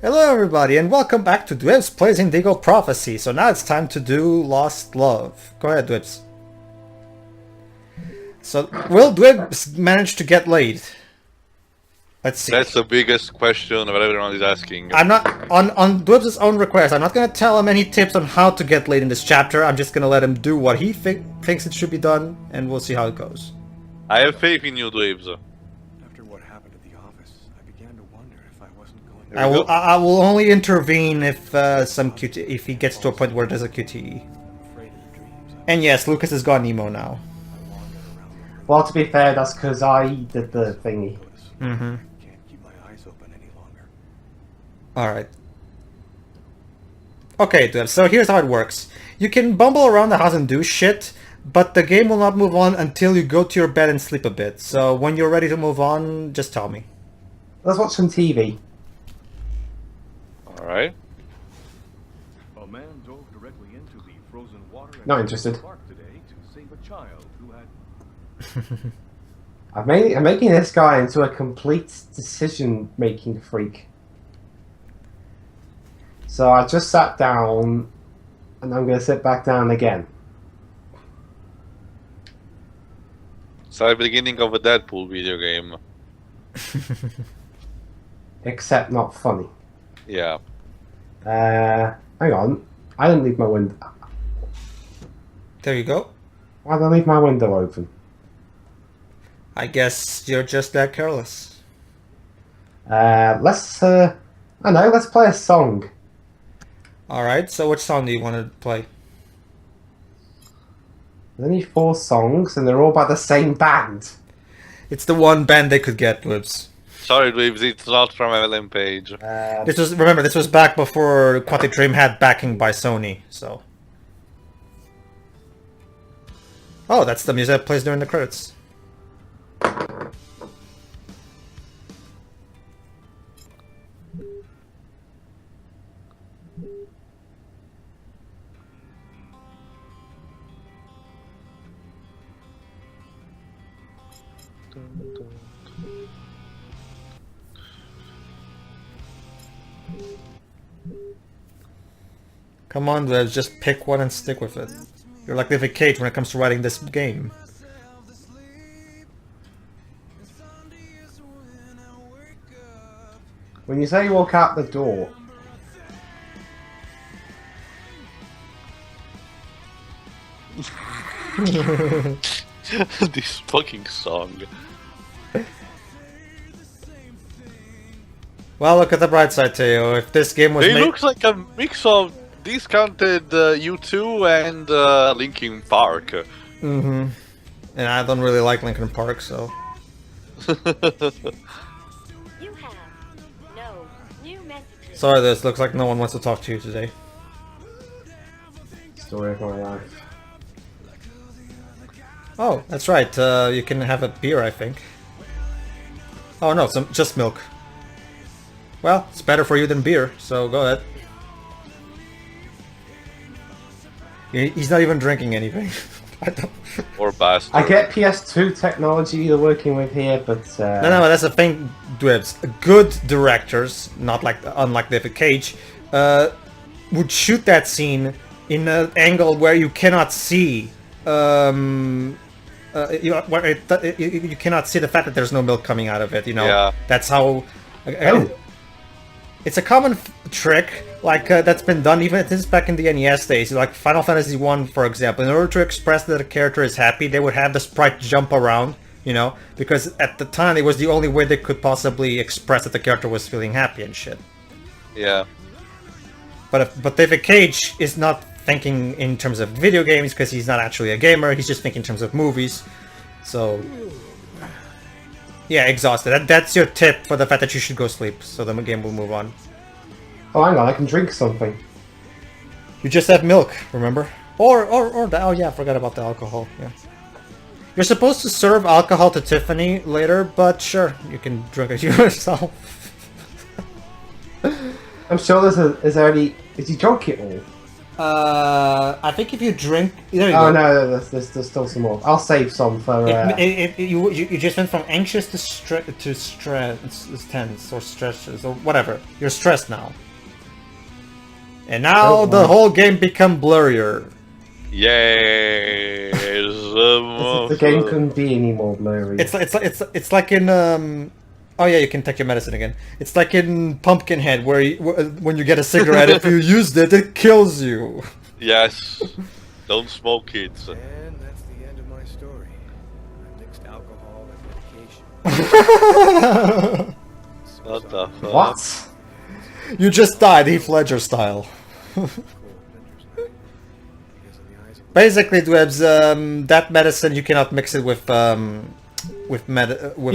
Hello everybody and welcome back to Dwibs Plays Indigo Prophecy. So now it's time to do Lost Love. Go ahead, Dwibs. So, will Dwibs manage to get laid? Let's see. That's the biggest question that everyone is asking. I'm not, on Dwibs' own request, I'm not gonna tell him any tips on how to get laid in this chapter. I'm just gonna let him do what he thinks it should be done, and we'll see how it goes. I have faith in you, Dwibs. After what happened at the office, I began to wonder if I wasn't going to... I will only intervene if if he gets to a point where there's a QTE. And yes, Lucas has gone emo now. Well, to be fair, that's because I did the thingy. Mm-hmm. Can't keep my eyes open any longer. Alright. Okay, Dwibs, so here's how it works. You can bumble around the house and do shit, but the game will not move on until you go to your bed and sleep a bit. So when you're ready to move on, just tell me. Let's watch some TV. Alright. A man dove directly into the frozen water and Not interested. park today to save a child who had I'm making this guy into a complete decision-making freak. So I just sat down, and I'm going to sit back down again. It's like the beginning of a Deadpool video game. Except not funny. Yeah. Hang on. I didn't leave my window. There you go. Why did I leave my window open? I guess you're just that careless. Let's play a song. Alright, so which song do you want to play? There's only 4 songs, and they're all by the same band. It's the one band they could get, Dwibs. Sorry, Dwibs, it's not from LM Page. Remember, this was back before Quantic Dream had backing by Sony, so... Oh, that's the music that plays during the credits. Come on, Dwibs, just pick one and stick with it. You're like David Cage when it comes to writing this game. When you say you walk out the door, This fucking song. Well, look at the bright side, Teo. If this game was It made... looks like a mix of discounted U2 and Linkin Park. Mm-hmm. And I don't really like Linkin Park, so... You have no new messages. Sorry, this looks like no one wants to talk to you today. story of my life. Oh, that's right. You can have a beer, I think. Oh no, just milk. Well, it's better for you than beer, so go ahead. He's not even drinking anything. I don't... Or bastard. I get PS2 technology you're working with here, but No, that's the thing, Dwibs. Good directors, unlike David Cage, would shoot that scene in an angle where you cannot see, you cannot see the fact that there's no milk coming out of it. You know, Yeah. That's how. It's a common trick, like that's been done even this back in the NES days. Like Final Fantasy 1, for example, in order to express that a character is happy, they would have the sprite jump around, you know, because at the time it was the only way they could possibly express that the character was feeling happy and shit. Yeah. But David Cage is not thinking in terms of video games because he's not actually a gamer. He's just thinking in terms of movies. So. Yeah, exhausted. That's your tip for the fact that you should go sleep, so the game will move on. oh, hang on, I can drink something. You just have milk, remember? Or the, oh yeah, I forgot about the alcohol. Yeah. You're supposed to serve alcohol to Tiffany later, but sure, you can drink it yourself. I'm sure is he drunk it all? I think if you drink, there you Oh go. no, there's still some more. I'll save some for. You just went from anxious to stress, tense or stressed or whatever. You're stressed now, and now Oh, the wow. whole game become blurrier. Yes. The game couldn't be any more blurry. It's like in Oh yeah, you can take your medicine again. It's like in Pumpkinhead, where when you get a cigarette, if you used it, it kills you. Yes. Don't smoke, kids. And that's the end of my story. I mixed alcohol and medication. What the fuck? What? You just died, Heath Ledger style. Cool, Avengers Night. Because in the eyes of Basically, Dwibs, that medicine you cannot mix it with You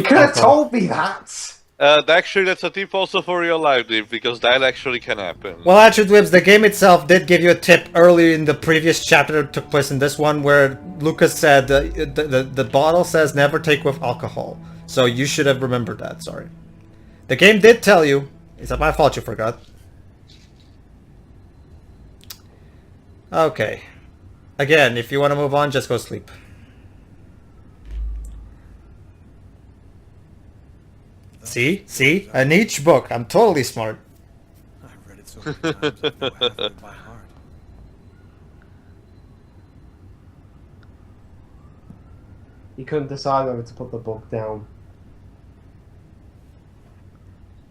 could have alcohol. told me that. Actually, that's a tip also for real life, Dave, because that actually can happen. Well, actually, Dwibs, the game itself did give you a tip early in the previous chapter that took place in this one, where Lucas said the bottle says never take with alcohol. So you should have remembered that. Sorry, the game did tell you. It's not my fault you forgot. Okay. Again, if you want to move on, just go sleep. See? See? A niche book. I'm totally smart. I've read it so many times, I know half of it by heart. You couldn't decide whether to put the book down.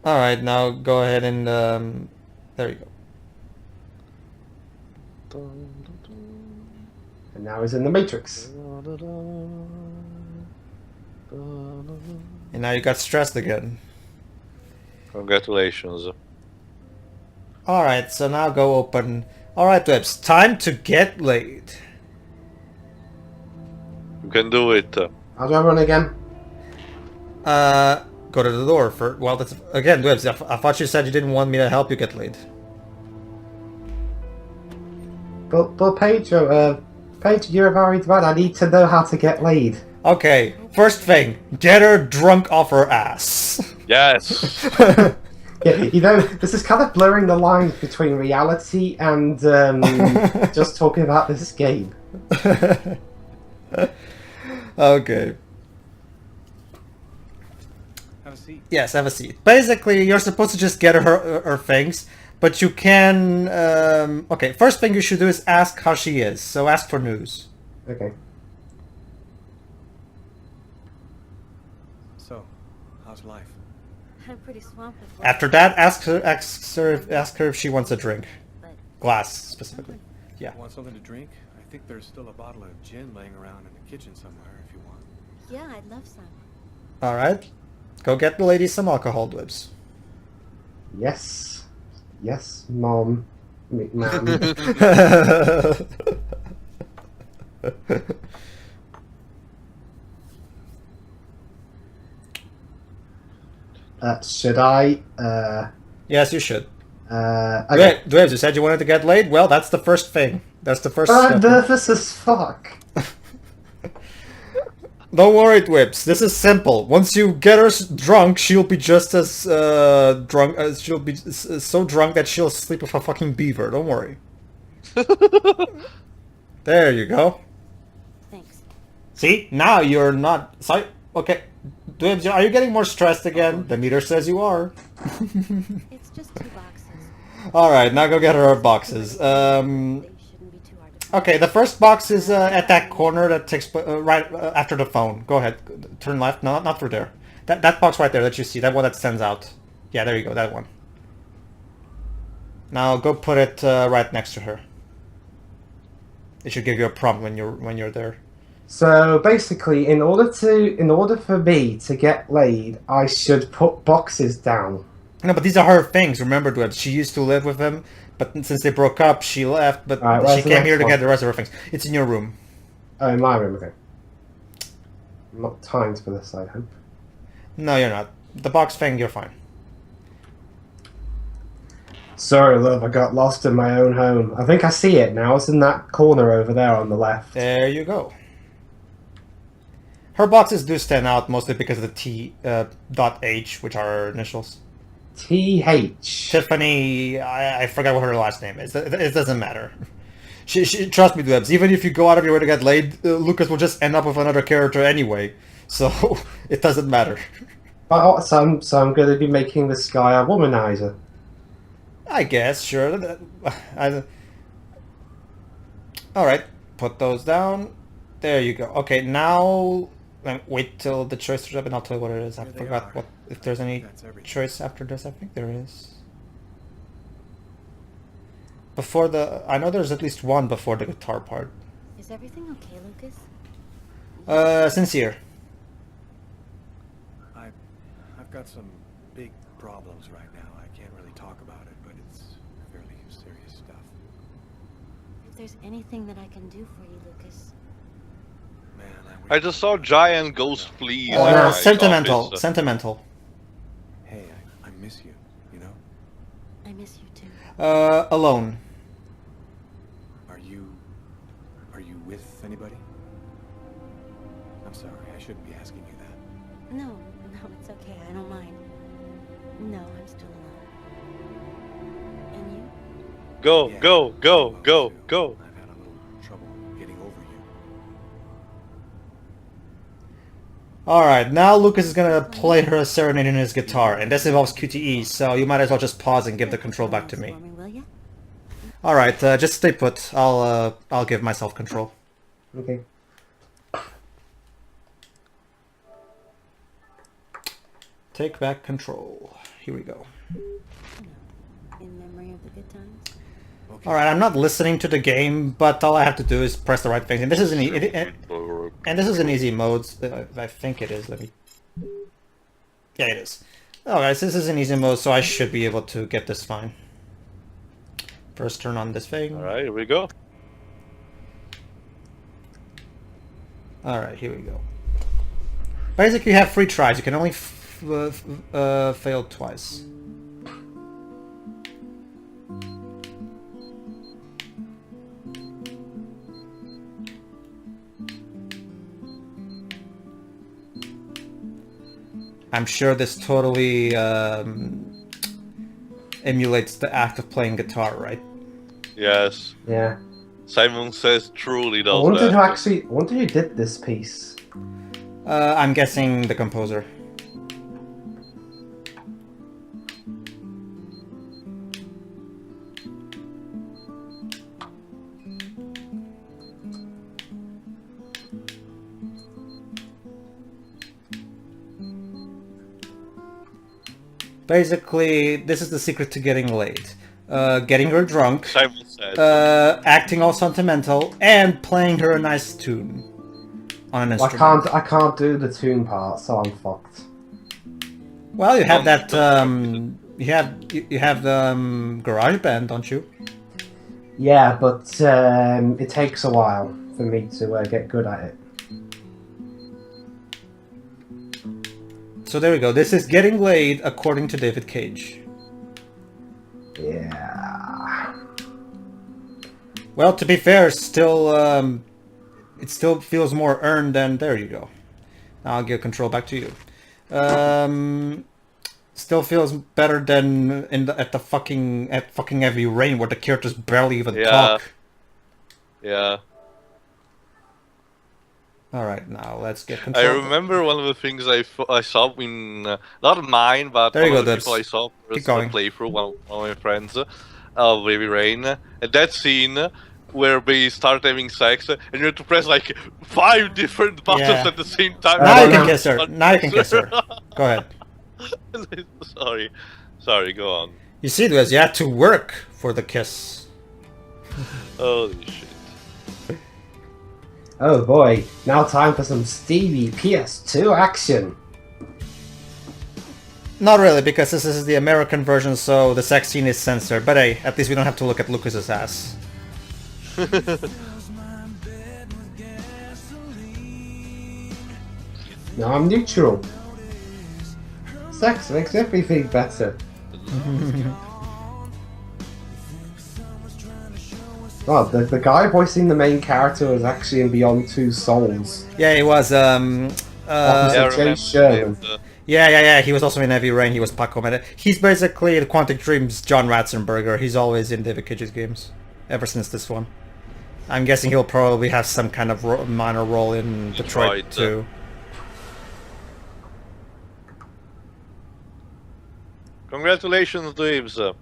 Alright, now go ahead and, there you go. And now he's in the Matrix. And now you got stressed again. Congratulations. Alright, so now go open. Alright, Dwibs, time to get laid. You can do it. How do I run again? Go to the door for, well, that's, again, Dwibs, I thought you said you didn't want me to help you get laid. But Paige, you're a married man. I need to know how to get laid. Okay, first thing, get her drunk off her ass. Yes. Yeah, you know, this is kind of blurring the lines between reality and just talking about this game. Okay. Have a seat. Yes, have a seat. Basically, you're supposed to just get her things, but you can... okay, first thing you should do is ask how she is. So ask for news. Okay. So, how's life? I'm pretty swamped with work, After that, ask her if she wants a drink. but Glass, specifically. Yeah. Want something to drink? I think there's still a bottle of gin laying around in the kitchen somewhere if you want. yeah, I'd love some. Alright. Go get the lady some alcohol, Dwibs. Yes. Yes, Mom. Ma'am. Should I? Yes, you should. Okay. Dwibs, you said you wanted to get laid? Well, that's the first thing. That's the first I'm step. nervous as fuck. Don't worry, Dwibs. This is simple. Once you get her drunk, she'll be just as drunk. She'll be so drunk that she'll sleep with a fucking beaver. Don't worry. There you go. Thanks. See? Now you're not... Sorry. Okay. Dwibs, are you getting more stressed again? The meter says you are. It's just 2 boxes. Alright, now go get her boxes. They shouldn't be too hard to find. Okay, the first box is at that corner that takes right after the phone. Go ahead, turn left. No, not through there. That box right there that you see, that one that stands out. Yeah, there you go, that one. Now go put it right next to her. It should give you a prompt when you're there. So basically, in order for me to get laid, I should put boxes down. No, but these are her things. Remember, Dwibs, she used to live with him, but since they broke up, she left. But Alright, she where's the came next here to one? get the rest of her things. It's in your room. Oh, in my room, okay. I'm not timed for this, I hope. No, you're not. The box thing, you're fine. Sorry, love, I got lost in my own home. I think I see it now. It's in that corner over there on the left. There you go. Her boxes do stand out mostly because of the T.H, which are her initials. TH. Tiffany, I forgot what her last name is. It doesn't matter. She trust me, Dwibs. Even if you go out of your way to get laid, Lucas will just end up with another character anyway. So it doesn't matter. But so I'm going to be making this guy a womanizer. I guess, sure. Alright, put those down. There you go. Okay, now wait till the choice is up and I'll tell you what it is. I There they forgot are. what if there's any That's everything. choice after this. I think there is. Before the... I know there's at least one before the guitar part. Is everything okay, Lucas? Sincere. I've got some big problems right now. I can't really talk about it, but it's fairly serious stuff. If there's anything that I can do for you, Lucas. Man, I just saw giant ghost fleas. in Oh, my Sentimental. office. Sentimental. Hey, I miss you, you know? I miss you too. Alone. Are you with anybody? I'm sorry, I shouldn't be asking you that. No, it's okay. I don't mind. No, I'm still alone. And you? Go, Yeah, go, go, well, go, too. go. I've had a little trouble getting over you. Alright, now Lucas is gonna play her a serenade in his guitar, and this involves QTE, so you might as well just pause and give the control back to me. For will ya? Alright, just stay put. I'll give myself control. Okay. Take back control. Here we go. In memory of the good times? Okay. Alright, I'm not listening to the game, but all I have to do is press the right things. And this is and this is an easy mode. I think it is. Let me... Yeah, it is. Alright, so this is an easy mode, so I should be able to get this fine. First turn on this thing. Alright, here we go. Alright, here we go. Basically, you have 3 tries. You can only fail twice. I'm sure this totally emulates the act of playing guitar, right? Yes. Yeah. Simon says truly I does wonder that. who did this piece. I'm guessing the composer. Basically, this is the secret to getting laid. Getting her drunk, Simon said. acting all sentimental, and playing her a nice tune on an instrument. I can't do the tune part, so I'm fucked. Well, you have that. You have the GarageBand, don't you? Yeah, but it takes a while for me to get good at it. So there we go. This is getting laid according to David Cage. Yeah. Well, to be fair, still, it still feels more earned than. There you go. Now I'll give control back to you. Still feels better than at fucking Heavy Rain, where the characters barely even talk. Yeah. All right, now let's get control. I remember one of the things I saw in not mine, but There you one of go, the people I Dwibs. saw Keep first going. playthrough, one of my friends, Baby Rain, and that scene where they start having sex, and you have to press like 5 different buttons Yeah. at the same time. Now you don't can know. kiss her. Now you can kiss her. Go ahead. Sorry, go on. You see, Dwibs, you had to work for the kiss. Holy shit. Oh boy, now time for some Stevie PS2 action. Not really, because this is the American version, so the sex scene is censored. But hey, at least we don't have to look at Lucas's ass. No, I'm neutral. Sex makes everything better. Oh, the guy voicing the main character was actually in Beyond Two Souls. Yeah, it was. Officer Yeah, I Jay remember Sherman. Yeah. He was also in Heavy Rain. He was Paco Meta. He's basically the Quantic Dream's John Ratzenberger. He's always in David Cage's games, ever since this one. I'm guessing he'll probably have some kind of minor role in Detroit too. Congratulations, Dwibs.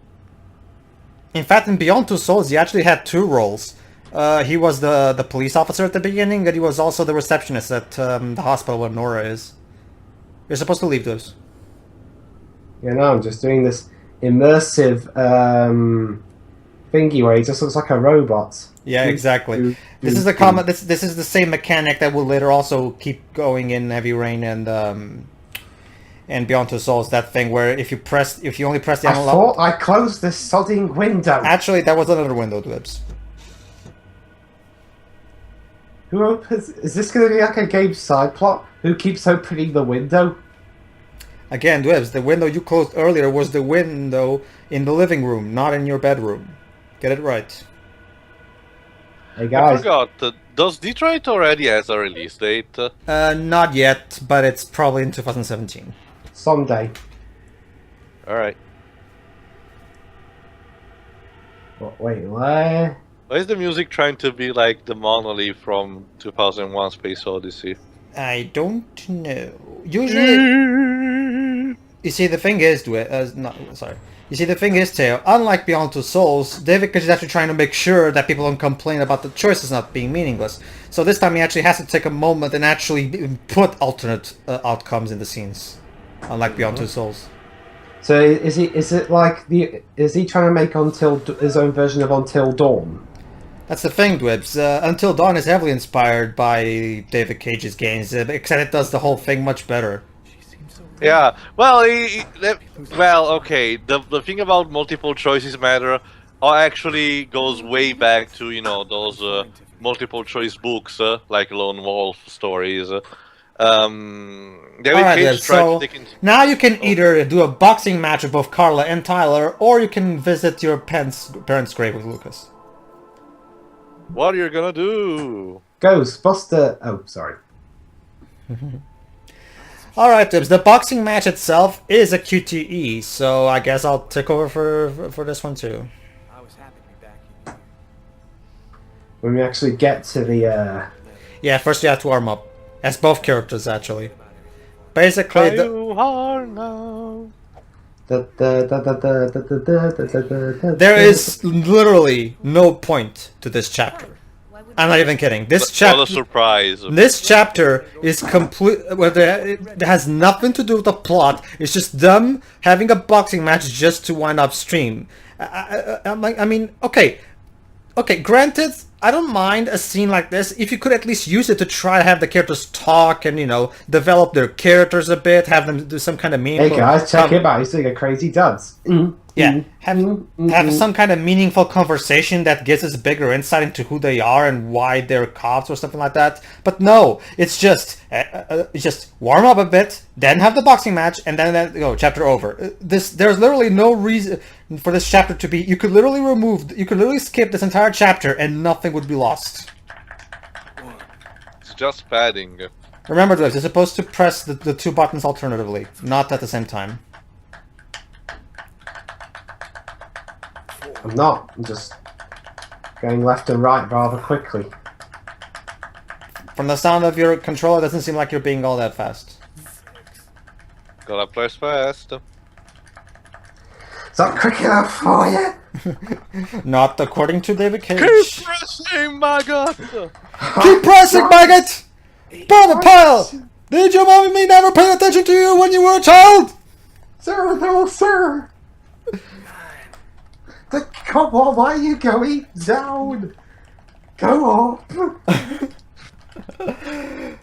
In fact, in Beyond Two Souls, he actually had 2 roles. He was the police officer at the beginning, and he was also the receptionist at the hospital where Nora is. You're supposed to leave those. Yeah, no, I'm just doing this immersive thingy where he just looks like a robot. Yeah, exactly. This is the common. This is the same mechanic that will later also keep going in Heavy Rain and Beyond Two Souls. That thing where if you only press the I analog. thought I closed this sodding window. Actually, that was another window, Dwibs. Who opens? Is this going to be like a game side plot? Who keeps opening the window? Again, Dwibs, the window you closed earlier was the window in the living room, not in your bedroom. Get it right. Hey I guys, forgot. Does Detroit already has a release date? Not yet, but it's probably in 2017. someday. Alright. Wait, where? Why is the music trying to be like the Monolith from 2001 Space Odyssey? I don't know. Usually, you see, the thing is, You see, the thing is, Teo, unlike Beyond Two Souls, David Cage is actually trying to make sure that people don't complain about the choices not being meaningless. So this time he actually has to take a moment and actually put alternate outcomes in the scenes, unlike Beyond Two Souls. So is he trying to make his own version of Until Dawn? That's the thing, Dwibs. Until Dawn is heavily inspired by David Cage's games, except it does the whole thing much better. Yeah, well, okay. The thing about multiple choices matter actually goes way back to, you know, those multiple choice books, like Lone Wolf stories. David Cage tried to take into... now you can either do a boxing match with both Carla and Tyler, or you can visit your parents' grave with Lucas. What are you gonna do? Ghostbuster. Oh, sorry. Alright, Tibbs, the boxing match itself is a QTE, so I guess I'll take over for this one too. I was happy to be back in. When we actually get to the Yeah, first you have to warm up. As both characters, actually. Basically, there is literally no point to this chapter. I'm not even kidding. This chapter. What a surprise! This chapter is complete. Well, it has nothing to do with the plot. It's just them having a boxing match just to wind upstream. I mean, okay. Granted, I don't mind a scene like this if you could at least use it to try to have the characters talk and, you know, develop their characters a bit, have them do some kind of meaningful... Hey guys, check him out, he's doing a crazy dance. Yeah, have some kind of meaningful conversation that gives us bigger insight into who they are and why they're cops or something like that. But no, it's just warm up a bit, then have the boxing match, and then go chapter over. There's literally no reason for this chapter to be. You could literally skip this entire chapter and nothing would be lost. It's just padding. Remember, guys, you're supposed to press the 2 buttons alternatively, not at the same time. I'm not. I'm just going left and right rather quickly. From the sound of your controller, it doesn't seem like you're being all that fast. Gotta press fast. Is that quick enough for you? Not according to David Cage. Keep pressing, maggot! Keep pressing, maggot! Brother Pyle! Did your mommy never pay attention to you when you were a child? Sir, no, sir! Come on, why are you going down? Go up!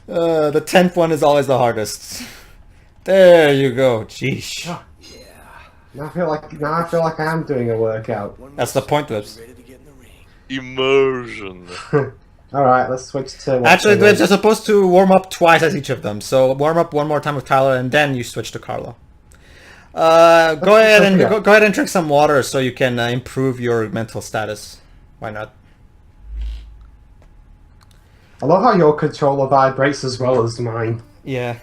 The 10th one is always the hardest. There you go, jeesh. Oh, yeah. Now I feel like I am doing a workout. That's the point, Dwibs. Ready to get in the ring. Immersion. Alright, let's switch to... Actually, Dwibs, you're supposed to warm up twice as each of them. So warm up one more time with Tyler, and then you switch to Carla. Go ahead and drink some water so you can improve your mental status. Why not? I love how your controller vibrates as well as mine. Yeah.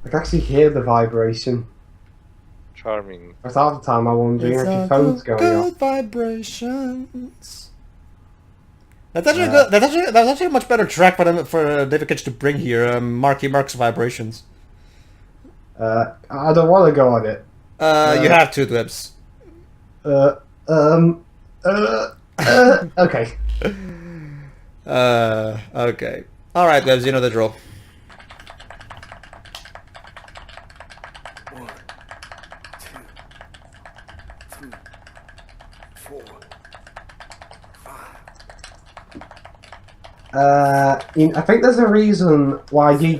I can actually hear the vibration. Charming. But half the time I'm wondering if your phone's going off. Vibrations. That's actually good. That's actually a much better track for them for David Cage to bring here. Marky Mark's vibrations. I don't want to go on it. You have to, Dwibs. Okay. Okay. All right, Dwibs. You know the drill. 1, 2, 3, 4, 5. I think there's a reason why they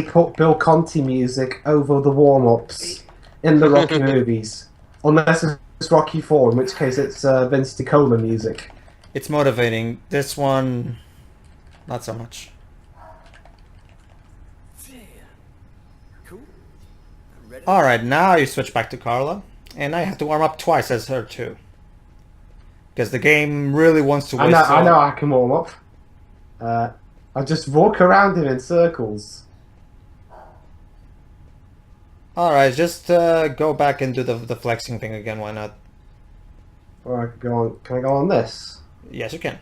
put Bill Conti music over the warm-ups in the Rocky movies, unless it's Rocky 4, in which case it's Vince DiCola music. It's motivating. This one, not so much. Cool. I'm ready. All right, now you switch back to Carla, and I have to warm up twice as her too, because the game really wants to waste. I know I can warm up. I just walk around him in circles. Alright, just go back and do the flexing thing again, why not? Or I could go on. Can I go on this? Yes, you can.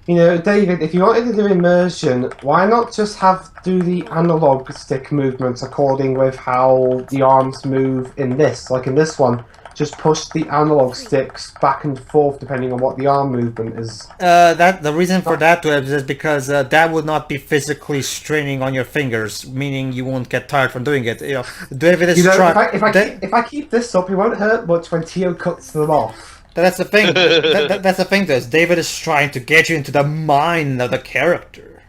You know, David, if you wanted to do immersion, why not just do the analog stick movements according with how the arms move in this? Like in this one, just push the analog sticks back and forth depending on what the arm movement is. The reason for that is because that would not be physically straining on your fingers, meaning you won't get tired from doing it. You know, David is trying. If I keep this up, it won't hurt much when Tio cuts them off. That's the thing. That's the thing. David is trying to get you into the mind of the character.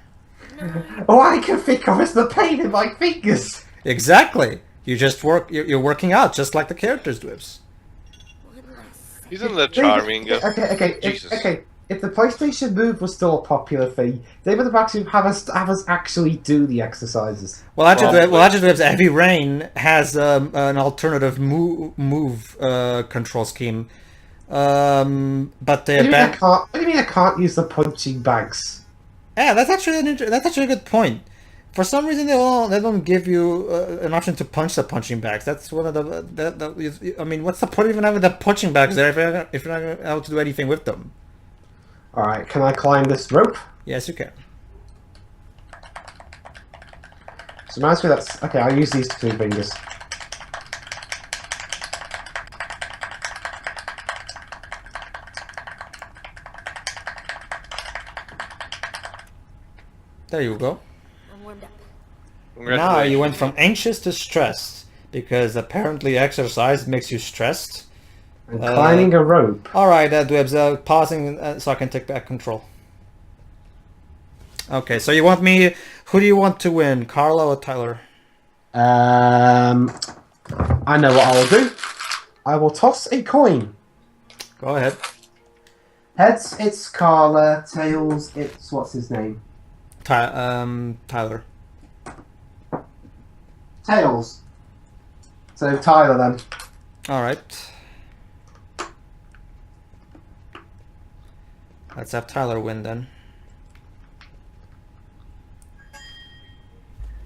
All I can think of is the pain in my fingers. Exactly. You're working out just like the characters, Dwibs. Isn't that charming? Jesus. Okay. If the PlayStation Move was still a popular thing, they would have actually have us actually do the exercises. Well, actually, Dwibs, Heavy Rain has an alternative move control scheme. But What do you mean I can't use the punching bags? Yeah, that's actually a good point. For some reason, they don't give you an option to punch the punching bags. That's one of I mean, what's the point of even having the punching bags there if you're not able to do anything with them? All right, can I climb this rope? Yes, you can. So reminds me that's okay. I'll use these 2 fingers. There you go. I'm warmed up. Now you went from anxious to stressed because apparently exercise makes you stressed. And climbing a rope. All right, Dwibs, pausing so I can take back control. Okay, so you want me? Who do you want to win, Carla or Tyler? I know what I will do. I will toss a coin. Go ahead. Heads, it's Carla. Tails, it's what's his name? Tyler. Tails. So Tyler then. All right. Let's have Tyler win then.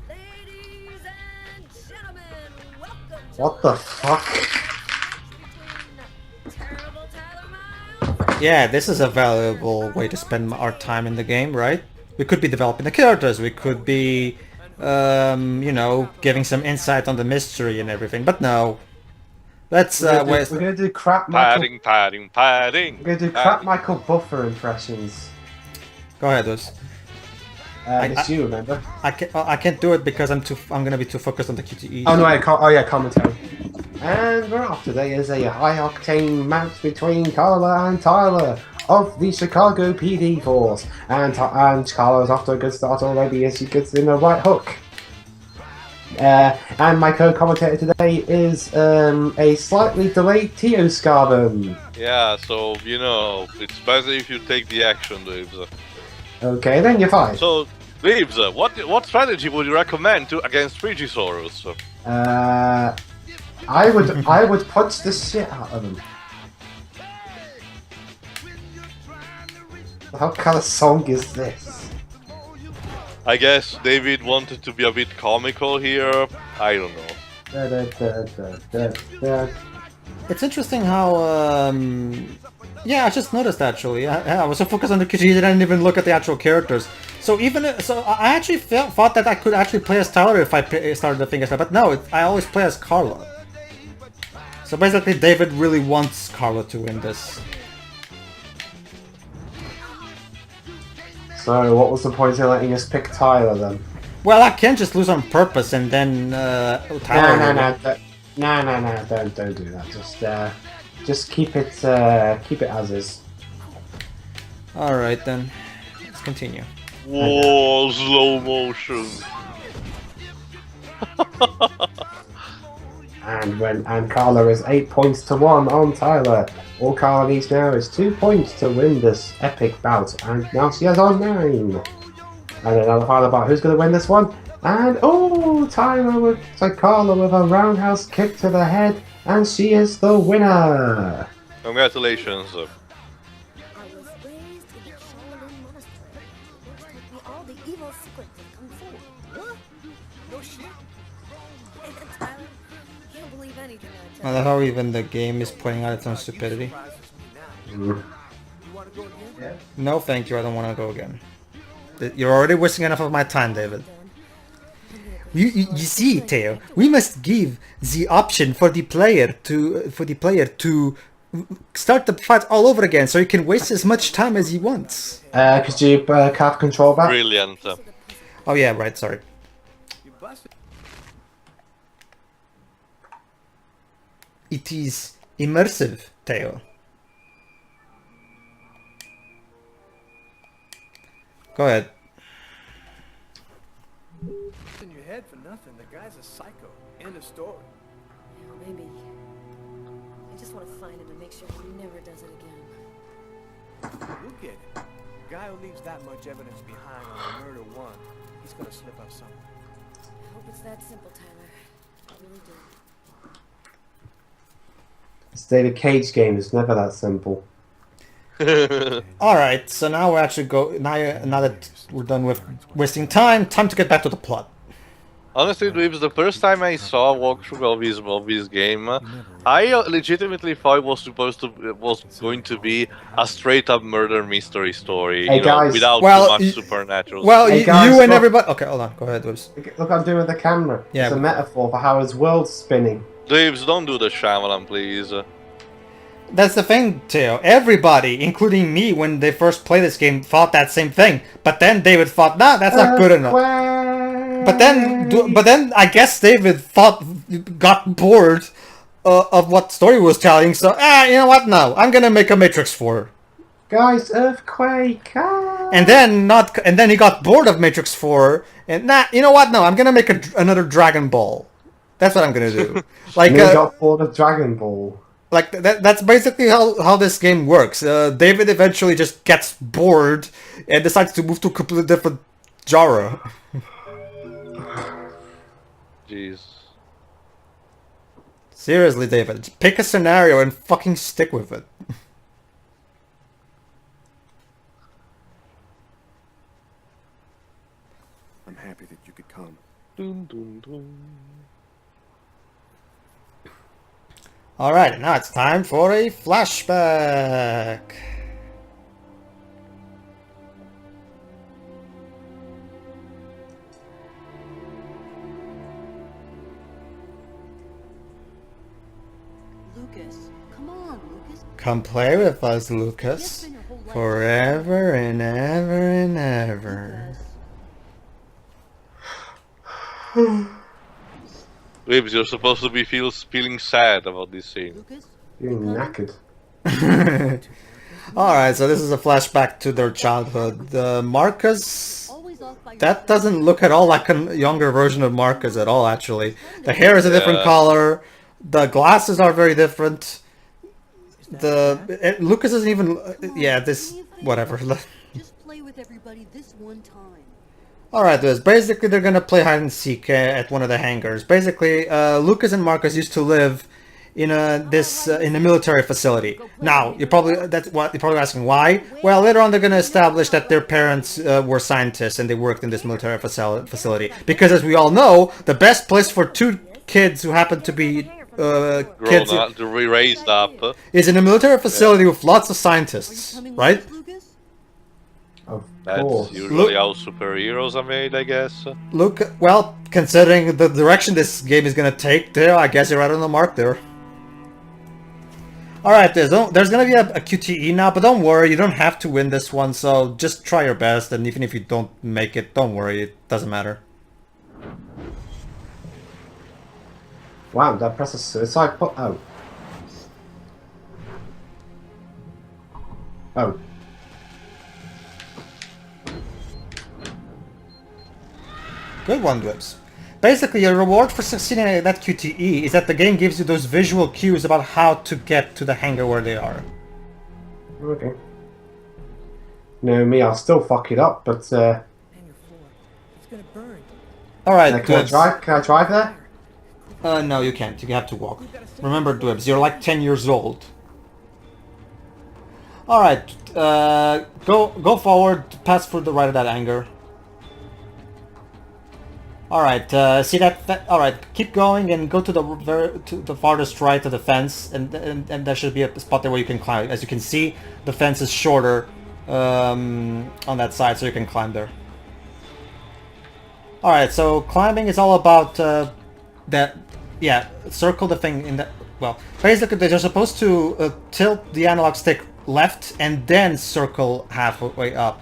Ladies and gentlemen, welcome to What the fuck? Terrible Tyler Miles. Yeah, this is a valuable way to spend our time in the game, right? We could be developing the characters. We could be, you know, giving some insight on the mystery and everything. But no. Let's We're gonna do crap Michael. Padding. We're gonna do crap Michael Buffer impressions. Go ahead, Liz. It's you, remember? I can't do it because I'm gonna be too focused on the QTE. Oh no, I can't. Oh yeah, commentary. And we're off. Today is a high-octane match between Carla and Tyler of the Chicago PD Force. And Carla's off to a good start already as she gets in the right hook. And my co-commentator today is a slightly delayed Tio Scarbon. Yeah, so, you know, it's better if you take the action, Dwibs. Okay, then you're fine. So, Dwibs, what strategy would you recommend against Frigisaurus? I would punch the shit out of him. What kind of song is this? I guess David wanted to be a bit comical here. I don't know. It's interesting how, yeah, I just noticed actually. I was so focused on the Kiji, I didn't even look at the actual characters. So I actually thought that I could actually play as Tyler if I started the thing as but no, I always play as Carla. So basically, David really wants Carla to win this. So, what was the point of letting us pick Tyler then? Well, I can't just lose on purpose and then Tyler. No, don't do that. Just keep it as is. All right then, let's continue. Whoa, slow motion. And Carla is 8 points to 1 on Tyler. All Carla needs now is 2 points to win this epic bout, and now she has on 9. And another final about who's going to win this one. And Carla with a roundhouse kick to the head, and she is the winner. Congratulations. I was raised in a Shaolin monastery. It taught me all the evil secrets of Kung Fu. What? No shit. And Tyler, can't believe anything I I tell love how even the game is pointing out its own stupidity. No, thank you. I don't want to go again. You're already wasting enough of my time, David. You see, Theo, we must give the option for the player to start the fight all over again, so he can waste as much time as he wants. Could you have control back? Brilliant. Oh yeah, right. Sorry. It is immersive, Theo. Go ahead. In your head for nothing. The guy's a psycho. End of story. Maybe. I just want to find him and make sure he never does it again. We'll get it. The guy who leaves that much evidence behind on a murder one, he's gonna slip up somewhere. I hope it's that simple, Tyler. I really do. This David Cage game is never that simple. All right. So now we're actually now that we're done with wasting time to get back to the plot. Honestly, Dwibs, the first time I saw a walkthrough of this game, I legitimately thought it was going to be a straight up murder mystery story, Hey, guys. without too much supernatural. Well, Hey, you guys, and look. everybody. Okay, hold on. Go ahead, Dwibs. Look what I'm doing with the camera. Yeah. It's a metaphor for how his world's spinning. Dwibs, don't do the Shyamalan, please. That's the thing, Theo. Everybody, including me, when they first played this game, thought that same thing. But then David thought, nah, that's not good enough. But then I guess David got bored of what story was telling. So you know what? No, I'm gonna make a Matrix 4. Guys, earthquake! Ah. And then he got bored of Matrix 4, and you know what? No, I'm gonna make another Dragon Ball. That's what I'm gonna do. Like And he got bored of Dragon Ball. Like that's basically how this game works. David eventually just gets bored and decides to move to a completely different genre. Jeez. Seriously, David, pick a scenario and fucking stick with it. I'm happy that you could come. Dun, dun, dun. Alright, now it's time for a flashback. Lucas, come on, Lucas. Come play with us, Lucas. Forever and ever and ever. Dwibs, you're supposed to be feeling sad about this scene. Lucas? You're knackered. Alright, so this is a flashback to their childhood. Marcus... That doesn't look at all like a younger version of Marcus at all, actually. The hair is a different color. The glasses are very different. Lucas isn't even... whatever. Just play with everybody this one time. Alright, basically they're gonna play hide and seek at one of the hangars. Basically, Lucas and Marcus used to live in a military facility. Now you're probably asking why. Well, later on they're going to establish that their parents were scientists and they worked in this military facility. Because as we all know, the best place for two kids who happen to be kids Grown up, to be raised up. is in a military facility with lots of scientists, right? Of That's course. usually how superheroes are made, I guess. Look, well, considering the direction this game is gonna take, there, I guess you're right on the mark there. Alright, there's gonna be a QTE now, but don't worry, you don't have to win this one, so just try your best, and even if you don't make it, don't worry, it doesn't matter. Wow, did I press a suicide button? Oh. Oh. Good one, Dwibs. Basically, your reward for succeeding at that QTE is that the game gives you those visual cues about how to get to the hangar where they are. Okay. No, me, I'll still fuck it up, but Hangar 4. It's gonna burn. Alright, can I Dwibs. drive? Can I drive there? No, you can't. You have to walk. Remember, Dwibs, you're like 10 years old. Alright, go forward, pass through the right of that hangar. Alright, see that? Alright, keep going and go to the farthest right of the fence, and there should be a spot there where you can climb. As you can see, the fence is shorter on that side, so you can climb there. Alright, so climbing is all about that. Yeah, circle the thing in that. Well, basically, they're supposed to tilt the analog stick left and then circle halfway up.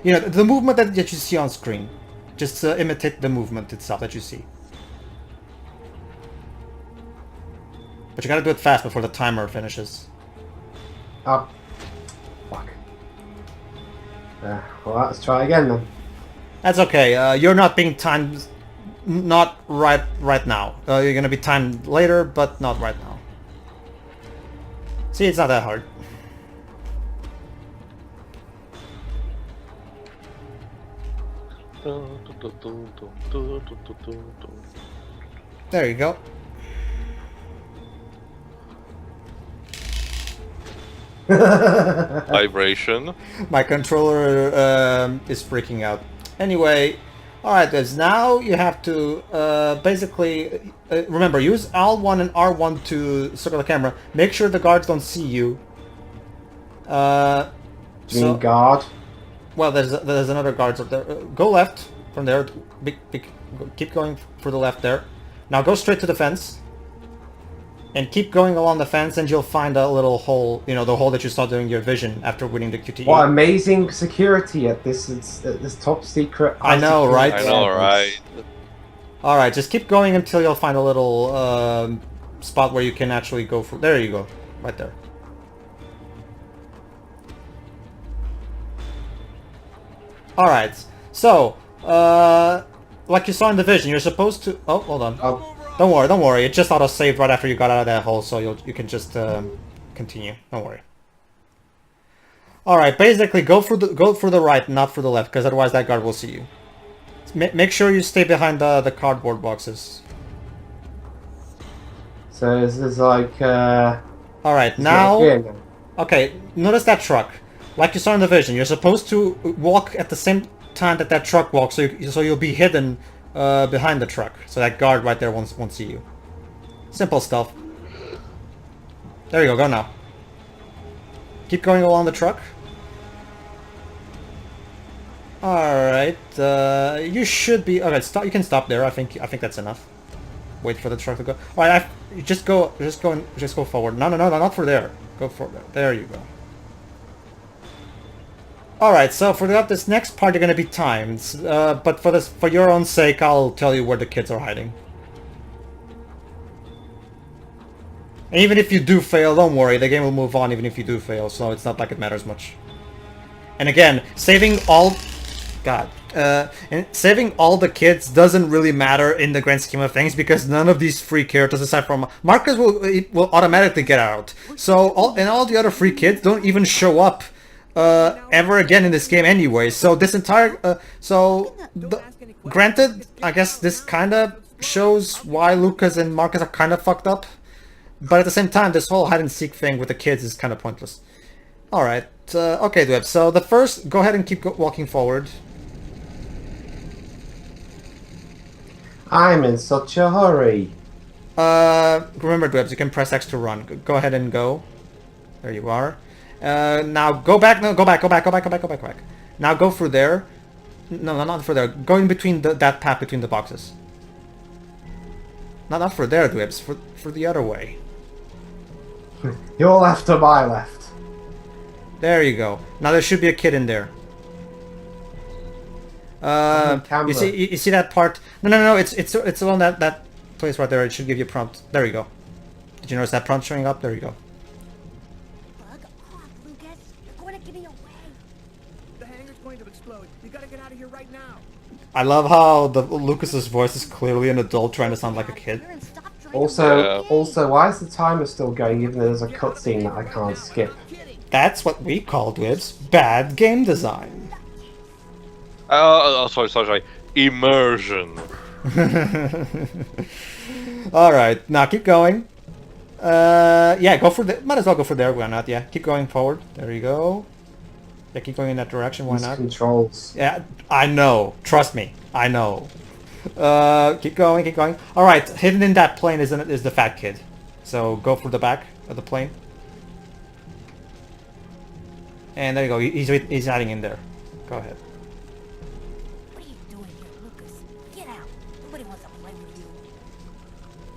You know, the movement that you see on screen. Just imitate the movement itself that you see. But you gotta do it fast before the timer finishes. Oh. Fuck. Well, let's try again then. That's okay. You're not being timed. Not right now. You're gonna be timed later, but not right now. See, it's not that hard. There you go. Vibration. My controller is freaking out. Anyway, alright guys, now you have to basically, remember, use L1 and R1 to circle the camera. Make sure the guards don't see you. Do you mean guard? Well, there's another guard up there. Go left from there. Keep going for the left there. Now go straight to the fence. And keep going along the fence and you'll find a little hole, you know, the hole that you saw during your vision after winning the QTE. What amazing security at this top secret. I know, right? I know, right? Alright, just keep going until you'll find a little spot where you can actually go for... There you go. Right there. Alright, so, like you saw in the vision, you're supposed to... Oh, hold on. Oh. Don't worry. It just auto-saved right after you got out of that hole, so you can just continue. Don't worry. Alright, basically go for the right, not for the left, because otherwise that guard will see you. Make sure you stay behind the cardboard boxes. So this is like... Alright, now... Okay, notice that truck. Like you saw in the vision, you're supposed to walk at the same time that truck walks, so you'll be hidden behind the truck. So that guard right there won't see you. Simple stuff. There you go now. Keep going along the truck. Alright, you should be... Okay, stop. You can stop there. I think that's enough. Wait for the truck to go. Alright, just go forward. No, not for there. Go for there. There you go. Alright, so for this next part you're gonna be timed, but for your own sake I'll tell you where the kids are hiding. And even if you do fail, don't worry, the game will move on even if you do fail, so it's not like it matters much. And again, saving all... God. And saving all the kids doesn't really matter in the grand scheme of things because none of these free characters aside from Marcus will automatically get out. So all the other free kids don't even show up ever again in this game anyway. So this entire granted, I guess this kind of shows why Lucas and Marcus are kind of fucked up. But at the same time, this whole hide and seek thing with the kids is kind of pointless. Alright, okay, Dwibs. So the first, go ahead and keep walking forward. I'm in such a hurry. Remember, Dwibs, you can press X to run. Go ahead and go. There you are. Now go back. No, go back. Now go through there. No, not through there. Go in between that path between the boxes. Not through there, Dwibs. For the other way. Your left or my left? There you go. Now there should be a kid in there. You see that part? No. It's along that place right there. It should give you a prompt. There you go. Did you notice that prompt showing up? There you go. Bug off, Lucas. You're going to give me away. The hangar's going to explode. You gotta get out of here right now. I love how Lucas's voice is clearly an adult trying to sound like a kid. Also, why is the timer still going even though there's a cutscene that I can't skip? That's what we call, Dwibs, bad game design. Sorry. Immersion. Alright, now keep going. Yeah, go for the... Might as well go for there, why not? Yeah, keep going forward. There you go. Yeah, keep going in that direction, why not? Controls. Yeah, I know. Trust me, I know. Keep going. Alright, hidden in that plane is the fat kid. So go for the back of the plane. And there you go, he's hiding in there. Go ahead. What are you doing here, Lucas? Get out. Nobody wants to play with you.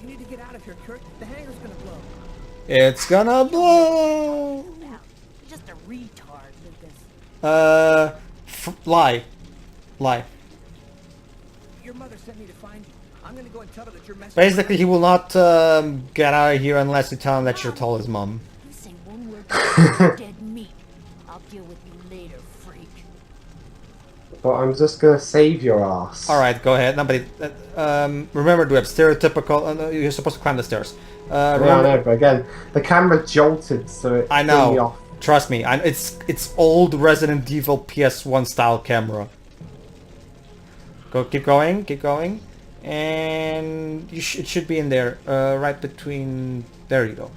You need to get out of here, Kurt. The hangar's gonna blow. It's gonna blow! Now, you're just a retard, Lucas. Lie. Your mother sent me to find you. I'm gonna go and tell her that you're messing Basically, he will not get out of here unless you tell him that you're tall as mom. You say one word to dead meat. I'll deal with you later, freak. But I'm just gonna save your ass. Alright, go ahead. Nobody. Remember, Dwibs, stereotypical. You're supposed to climb the stairs. Yeah, I Remember, know, but again, the camera jolted, so it I threw me know. off. Trust me. It's old Resident Evil PS1 style camera. Keep going. And it should be in there, right between... There you go.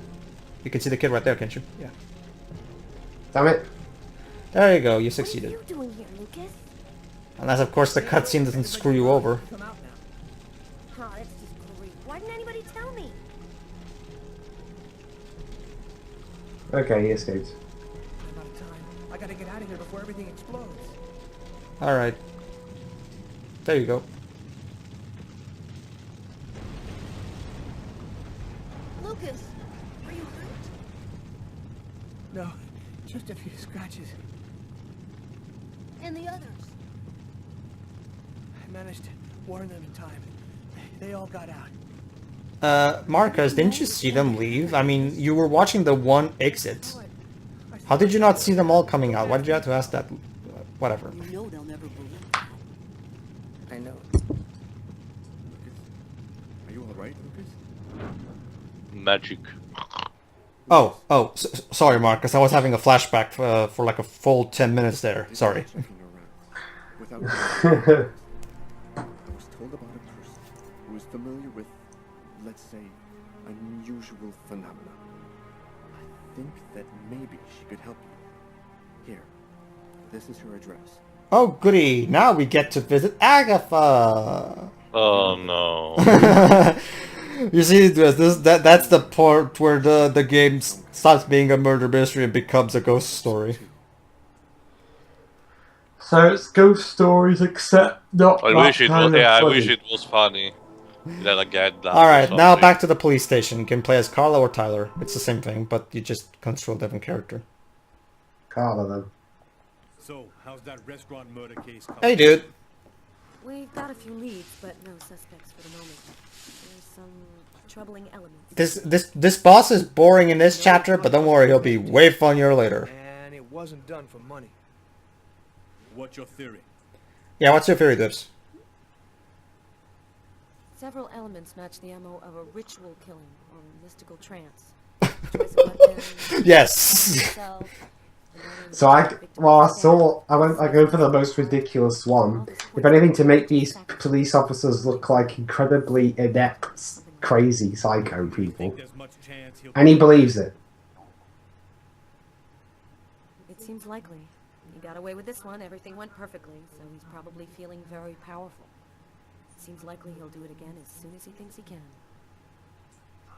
You can see the kid right there, can't you? Yeah. Damn it. There you go, you What are succeeded. you doing here, Lucas? Unless, of course, the cutscene doesn't screw you over. Come out now. Oh, that's just great. Why didn't anybody tell me? Okay, he escaped. I'm out of time. I gotta get out of here before everything explodes. Alright. There you go. Lucas, are you hurt? No, just a few scratches. And the others? I managed to warn them in time. They all got out. Marcus, didn't you see them leave? I mean, you were watching the one exit. How did you not see them all coming out? Why did you have to ask that? Whatever. You know they'll never believe that. I know. Are you alright, Lucas? Magic. Oh, sorry, Marcus. I was having a flashback for like a full 10 minutes there. Sorry. Checking around. Without I was told about a person who is familiar with, let's say, unusual phenomena. I think that maybe she could help you. Here, this is her address. Oh, goody. Now we get to visit Agatha. Oh no. You see, that's the part where the game stops being a murder mystery and becomes a ghost story. So it's ghost stories, except not. I wish it was. Yeah, I wish it was funny. Then again. Alright, now back to the police station. You can play as Carla or Tyler. It's the same thing, but you just control a different character. Carla, then. So, how's that restaurant murder case coming? Hey, dude. We've got a few leads, but no suspects for the moment. There's some troubling elements. This boss is boring in this chapter, but don't worry, he'll be way funnier later. And it wasn't done for money. What's your theory? Yeah, what's your theory, Dwibs? Several elements match the MO of a ritual killing or mystical trance. Choice of weapon, Yes. itself, and then So I victim's go for the most ridiculous one. If anything, to make these police officers look like incredibly inept crazy psycho people. Think there's much chance he'll And he believes it. It seems likely. He got away with this one, everything went perfectly, so he's probably feeling very powerful. It seems likely he'll do it again as soon as he thinks he can.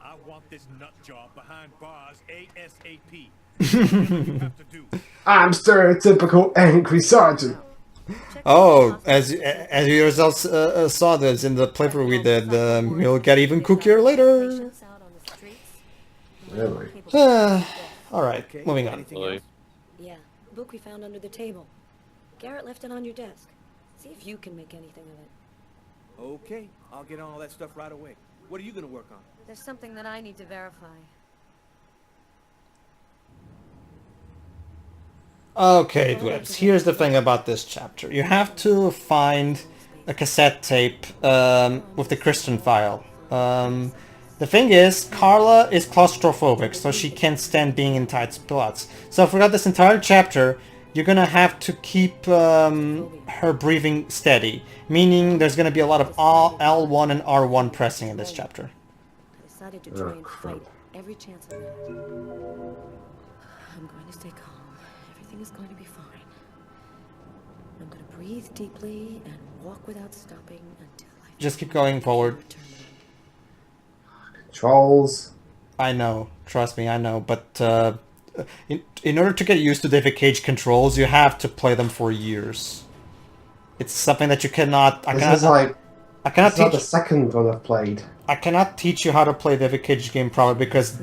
I want this nut job behind bars ASAP. Whatever you have to do. I'm stereotypical angry sergeant. Check Oh, out as you yourselves saw this in the playthrough we did, you'll get even cookier later. patients out on the streets. Really? Alright, Okay, moving on. anything Really? else? Yeah, book we found under the table. Garrett left it on your desk. See if you can make anything of it. Okay, I'll get on all that stuff right away. What are you gonna work on? There's something that I need to verify. Okay, Dwibs, here's the thing about this chapter. You have to find a cassette tape with the Christian file. The thing is, Carla is claustrophobic, so she can't stand being in tight spots. So throughout this entire chapter, you're gonna have to keep her breathing steady, meaning there's gonna be a lot of L1 and R1 pressing in this chapter. I decided to try and fight every chance I had. I'm going to stay calm. Everything is going to be fine. I'm going to breathe deeply and walk without stopping until I Just keep going forward. Trolls. I know, trust me, I know, but in order to get used to David Cage controls, you have to play them for years. It's something that you cannot. I This cannot. is like I cannot it's not the teach. second one I've played. I cannot teach you how to play David Cage game properly because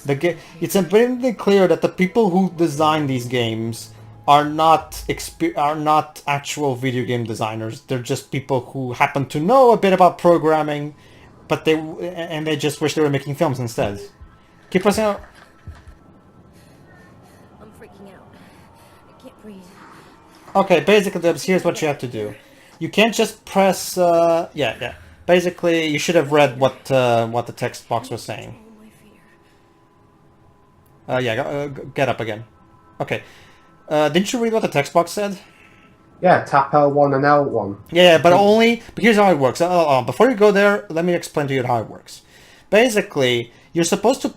the game. It's abundantly clear that the people who design these games are not actual video game designers. They're just people who happen to know a bit about programming, but they just wish they were making films instead. Keep pressing out. I'm freaking out. I can't breathe. Okay, basically, here's what you have to do. You can't just press. Yeah. Basically, you should have read what the text box was saying. Oh, my fear. Yeah, get up again. Okay. Didn't you read what the text box said? Yeah, tap L1 and L1. Yeah, but only. But here's how it works. Before you go there, let me explain to you how it works. Basically, you're supposed to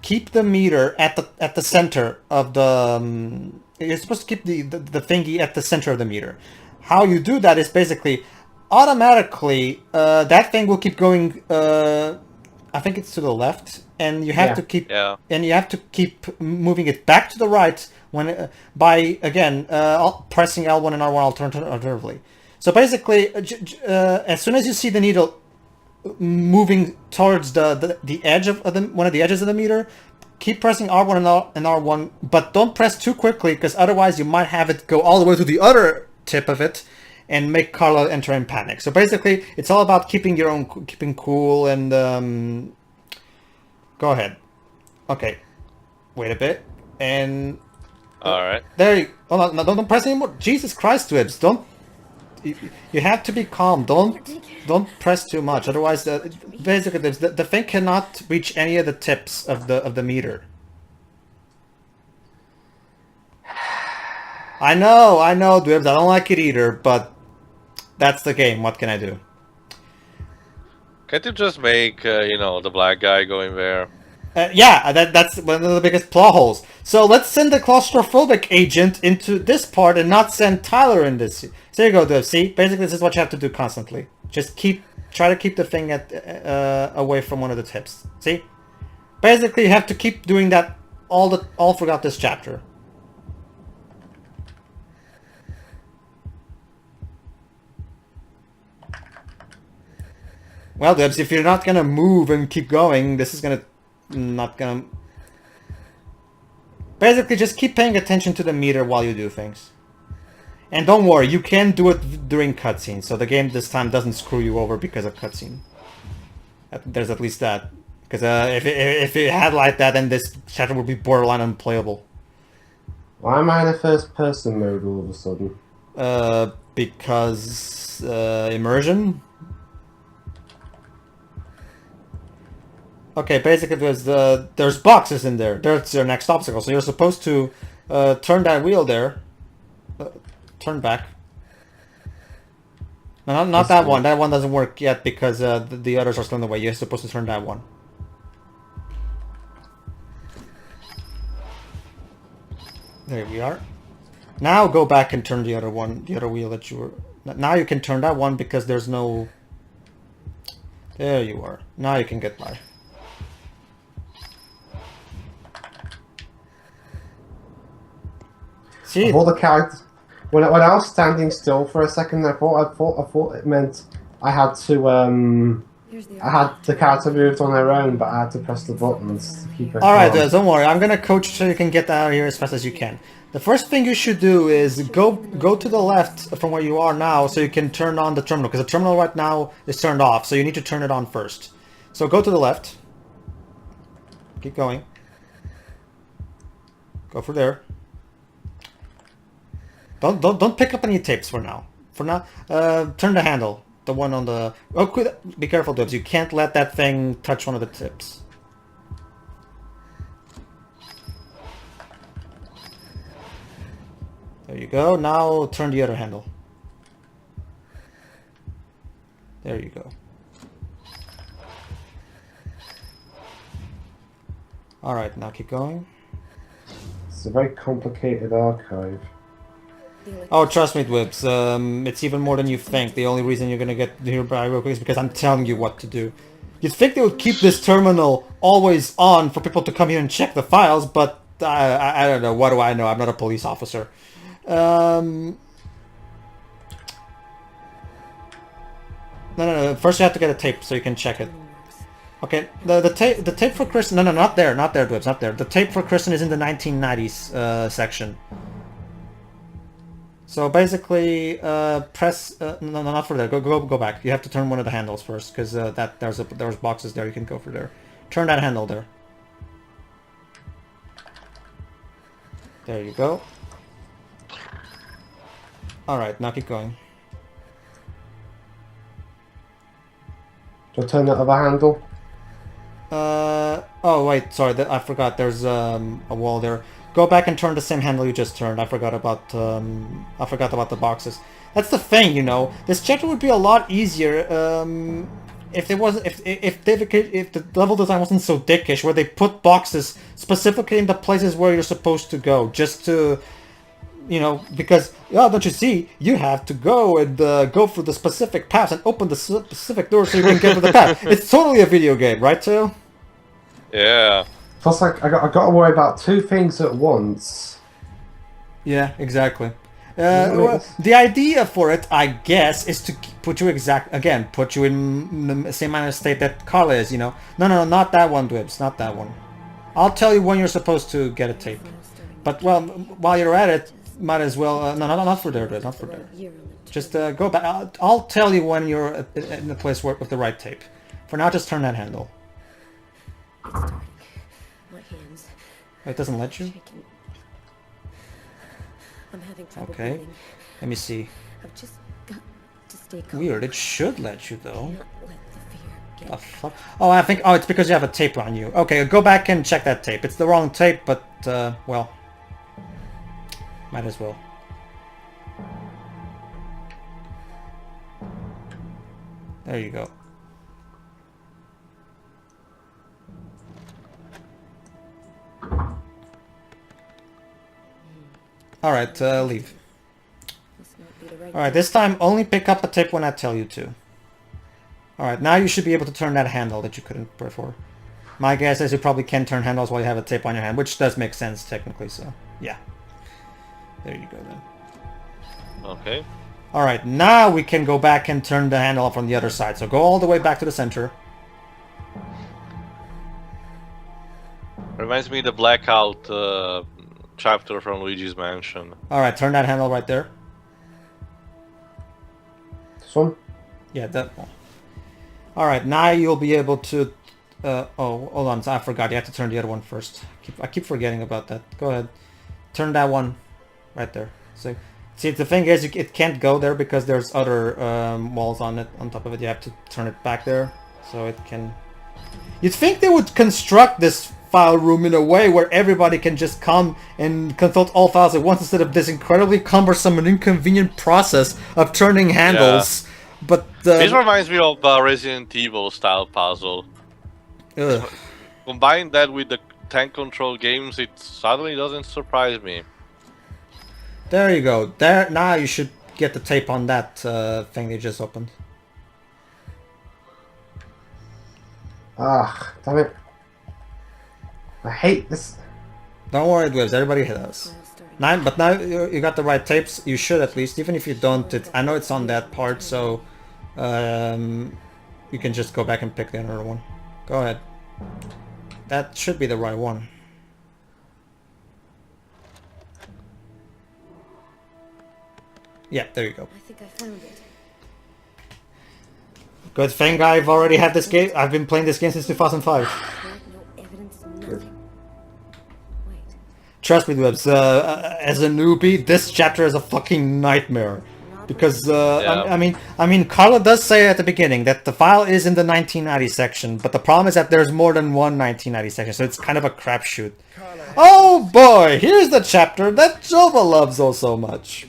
keep the meter at the center of the. You're supposed to keep the thingy at the center of the meter. How you do that is basically automatically that thing will keep going. I think it's to the left, and you have to keep moving it back to the right when by again pressing L1 and R1 alternatively. So basically, as soon as you see the needle moving towards the edge of one of the edges of the meter, keep pressing R1 and R1, but don't press too quickly because otherwise you might have it go all the way to the other tip of it and make Carla enter in panic. So basically, it's all about keeping cool and go ahead. Okay, wait a bit and. All right. There you. Oh, no, don't press anymore. Jesus Christ, Dwibs, don't. You have to be calm. Don't press too much. Otherwise, basically, the thing cannot reach any of the tips of the meter. I know, Dwibs. I don't like it either, but that's the game. What can I do? Can't you just make the black guy going there? Yeah, that's one of the biggest plot holes. So let's send the claustrophobic agent into this part and not send Tyler in this. So there you go, Dwibs. See, basically this is what you have to do constantly. Just try to keep the thing away from one of the tips. See, basically you have to keep doing that all throughout this chapter. Well, Dwibs, if you're not gonna move and keep going, this is not gonna. Basically, just keep paying attention to the meter while you do things. And don't worry, you can do it during cutscenes, so the game this time doesn't screw you over because of cutscene. There's at least that. Because if it had like that, then this chapter would be borderline unplayable. Why am I in a first-person mode all of a sudden? Because immersion. Okay, basically there's boxes in there. There's your next obstacle. So you're supposed to turn that wheel there. Turn back. No, not that one. That one doesn't work yet because the others are still in the way. You're supposed to turn that one. There we are. Now go back and turn the other one, the other wheel that you were... Now you can turn that one because there's no... There you are. Now you can get by. See? All the characters... When I was standing still for a second, I thought it meant I had to I had the character moved on their own, but I had to press the buttons to keep it. Alright, don't worry. I'm gonna coach so you can get out of here as fast as you can. The first thing you should do is go to the left from where you are now so you can turn on the terminal, because the terminal right now is turned off, so you need to turn it on first. So go to the left. Keep going. Go for there. Don't pick up any tapes for now. For now, turn the handle. The one on the... Oh, be careful, Dwibs. You can't let that thing touch one of the tips. There you go. Now turn the other handle. There you go. Alright, now keep going. It's a very complicated archive. Oh, trust me, Dwibs. It's even more than you think. The only reason you're gonna get here by real quick is because I'm telling you what to do. You'd think they would keep this terminal always on for people to come here and check the files, but I don't know. What do I know? I'm not a police officer. No. First you have to get a tape so you can check it. Okay, the tape for Kristen... No, not there, Dwibs, not there. The tape for Kristen is in the 1990s section. So basically, press... no, not for there. Go back. You have to turn one of the handles first, because there's boxes there. You can go for there. Turn that handle there. There you go. Alright, now keep going. Do I turn that other handle? Oh wait, sorry, I forgot. There's a wall there. Go back and turn the same handle you just turned. I forgot about the boxes. That's the thing, you know. This chapter would be a lot easier if the level design wasn't so dickish, where they put boxes specifically in the places where you're supposed to go, just to, you know, because, oh, don't you see, you have to go and go through the specific paths and open the specific doors so you can get to the path. It's totally a video game, right, Tail? Yeah. Plus, like, I got to worry about two things at once. Yeah, exactly. Well, the idea for it, I guess, is to put you put you in the same kind of state that Carla is, you know. No, not that one, Dwibs, not that one. I'll tell you when you're supposed to get a tape. But, well, while you're at it, might as well... no, not for there, Dwibs, not for there. Just go back. I'll tell you when you're in the place with the right tape. For now, just turn that handle. It doesn't let you? I'm having trouble Okay. breathing. Let me see. I've just got to stay calm. Weird, it should let you though. Not let the fear get The fuck? Oh, I think... Oh, it's because you have a tape on you. Okay, go back and check that tape. It's the wrong tape, but, well... Might as well. There you go. Alright, leave. Must not be the right Alright, this time only pick up a tape when I tell you to. Alright, now you should be able to turn that handle that you couldn't before. My guess is you probably can turn handles while you have a tape on your hand, which does make sense technically, so yeah. There you go then. Okay. Alright, now we can go back and turn the handle from the other side. So go all the way back to the center. Reminds me of the Blackout chapter from Luigi's Mansion. Alright, turn that handle right there. This one? Yeah, that one. Alright, now you'll be able to... oh, hold on, I forgot. You have to turn the other one first. I keep forgetting about that. Go ahead. Turn that one right there. So, see, the thing is, it can't go there because there's other walls on it. On top of it, you have to turn it back there so it can... You'd think they would construct this file room in a way where everybody can just come and consult all files at once instead of this incredibly cumbersome and inconvenient process of turning handles But This reminds me of Resident Evil style puzzle. ugh. Combine that with the tank control games, it suddenly doesn't surprise me. There you go. There, now you should get the tape on that thing they just opened. Ah, damn it. I hate this. Don't worry, Dwibs, everybody does. But now you got the right tapes, you should at least, even if you don't, I know it's on that part, so you can just go back and pick the other one. Go ahead. That should be the right one. Yeah, there you go. I think I found it. Good thing I've already had this game. I've been playing this game since 2005. No evidence, nothing. Wait. Trust me, Dwibs, as a newbie, this chapter is a fucking nightmare. Because, I mean, Carla does say at the beginning that the file is in the 1990 section, but the problem is that there's more than one 1990 section, so it's kind of a crapshoot. Oh boy, here's the chapter that Jova loves oh so much.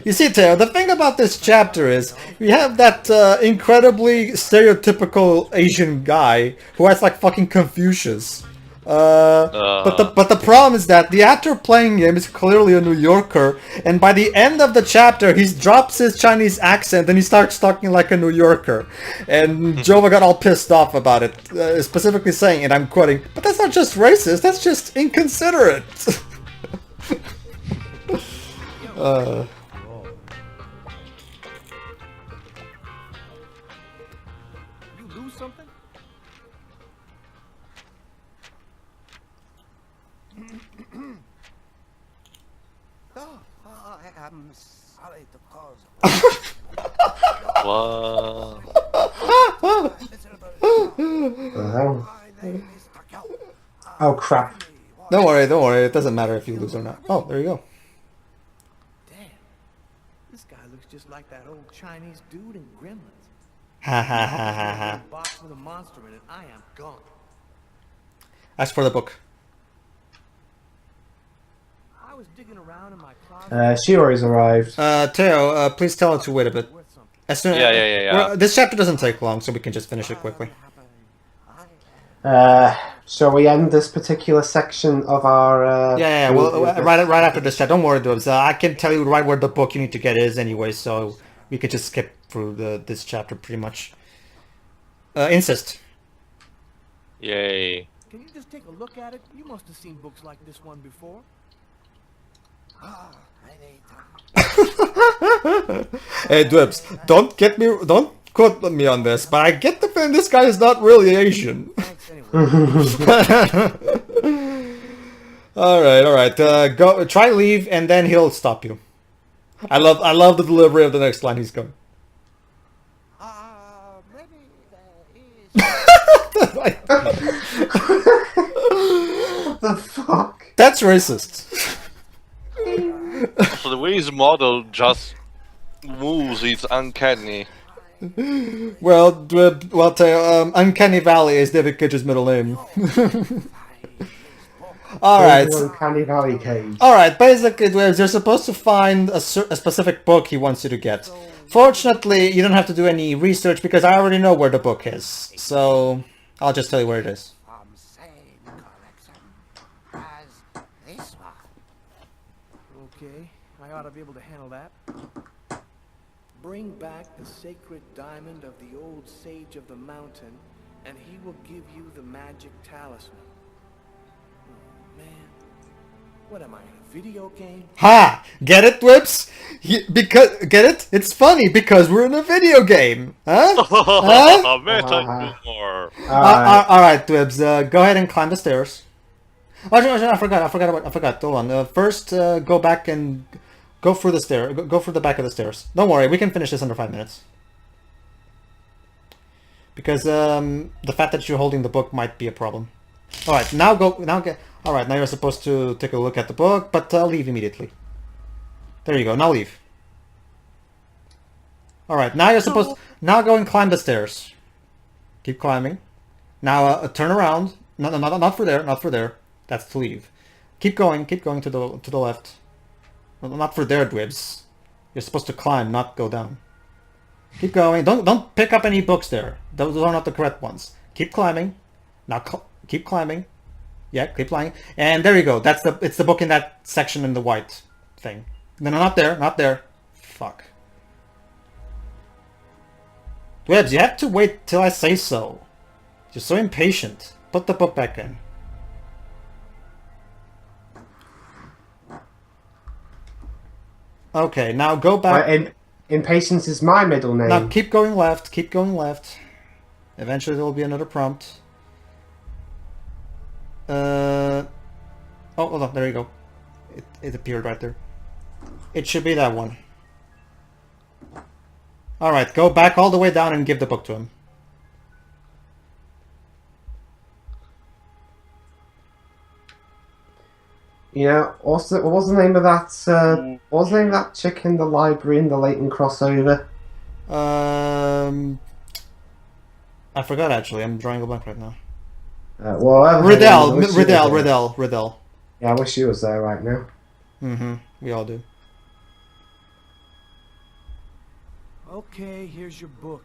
You see, Teo, the thing about this chapter is we have that incredibly stereotypical Asian guy who acts like fucking Confucius. But the problem is that the actor playing him is clearly a New Yorker, and by the end of the chapter he drops his Chinese accent and he starts talking like a New Yorker. And Jova got all pissed off about it, specifically saying, and I'm quoting, "But that's not just racist, that's just inconsiderate." You lose something? I'm sorry to cause. Wow. Oh crap. Don't worry, it doesn't matter if you lose or not. Oh, there you go. Damn. This guy looks just like that old Chinese dude in Gremlins. Ha ha ha ha ha. Box with a monster in it, I am gone. As for the book. I was digging around in my closet. Shiori's arrived. Teo, please tell her to wait a bit. Worth something. As soon Yeah. Well, this chapter doesn't take long, so we can just finish it quickly. Shall we end this particular section of our... Yeah. Well, right after this chat. Don't worry, Dwibs. I can tell you right where the book you need to get is anyway, so we could just skip through this chapter pretty much. Incest. Yay. Can you just take a look at it? You must have seen books like this one before. Hey, Dwibs, don't quote me on this, but I get the feeling this guy is not really Asian. Thanks anyway. All right. Go try leave, and then he'll stop you. I love the delivery of the next line he's going. Maybe there is. The fuck? That's racist. So the way his model just moves, it's uncanny. Well, Uncanny Valley is David Cage's middle name. Alright. Uncanny Valley Cage. Alright, basically, you're supposed to find a specific book he wants you to get. Fortunately, you don't have to do any research because I already know where the book is. So, I'll just tell you where it is. From same collection as this one. Okay, I ought to be able to handle that. Bring back the sacred diamond of the old sage of the mountain, and he will give you the magic talisman. Oh, man. What am I, in a video game? Ha! Get it, Dwibs? Get it? It's funny because we're in a video game. Huh? Huh? Meta humor. Alright, Dwibs, go ahead and climb the stairs. Oh, I forgot. Hold on. First, go back and go through the stair. Go through the back of the stairs. Don't worry, we can finish this under 5 minutes. Because the fact that you're holding the book might be a problem. All right, now get. All right, now you're supposed to take a look at the book, but leave immediately. There you go. Now leave. All right, now you're supposed. Now go and climb the stairs. Keep climbing. Now turn around. No, not for there. Not for there. That's to leave. Keep going to the left. No, not for there, Dwibs. You're supposed to climb, not go down. Keep going. Don't pick up any books there. Those are not the correct ones. Keep climbing. Now keep climbing. Yeah, keep climbing. And there you go. It's the book in that section in the white thing. No, not there. Not there. Fuck. Dwibs, you have to wait till I say so. You're so impatient. Put the book back in. Okay, now go back. Impatience is my middle name. Now keep going left. Keep going left. Eventually there will be another prompt. Oh, hold on. There you go. It appeared right there. It should be that one. Alright, go back all the way down and give the book to him. Yeah, what was the name of that? What was the name of that chick in the library in the Leighton crossover? I forgot actually. I'm drawing a blank right now. Riddell. Yeah, I wish she was there right now. Mm-hmm. We all do. Okay, here's your book.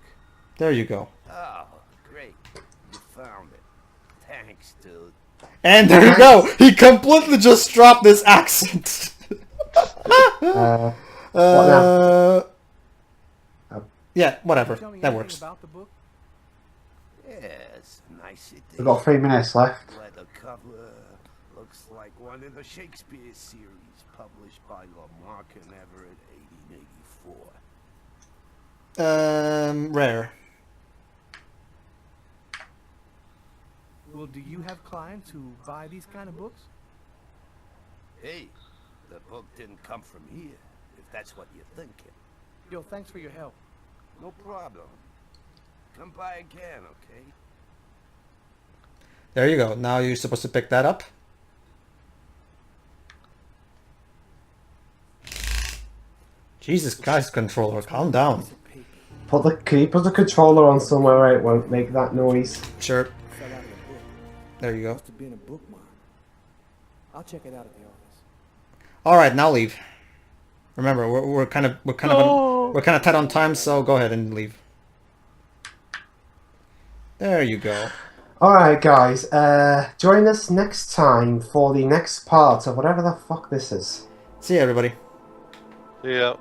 There you go. Oh, great. You found it. Thanks, dude. And there you go. He completely just dropped this accent. What now? Yeah, whatever. Tell me That anything works. about the book? Yes, nice edition. We've got 3 minutes left. Leather cover. Looks like one of the Shakespeare series published by Lamarck and Everett, 1884. Rare. Well, do you have clients who buy these kind of books? Hey, the book didn't come from here, if that's what you're thinking. Yo, thanks for your help. No problem. Come by again, okay? There you go. Now you're supposed to pick that up. Jesus Christ, controller, calm down. Can you put the controller on somewhere where it won't make that noise? Sure. Fell out of the book. There you go. Must have been a bookmark. I'll check it out at the office. All right, now leave. Remember, we're kind of tight on time, so go ahead and leave. There you go. Alright guys, join us next time for the next part of whatever the fuck this is. See ya, everybody. Yeah.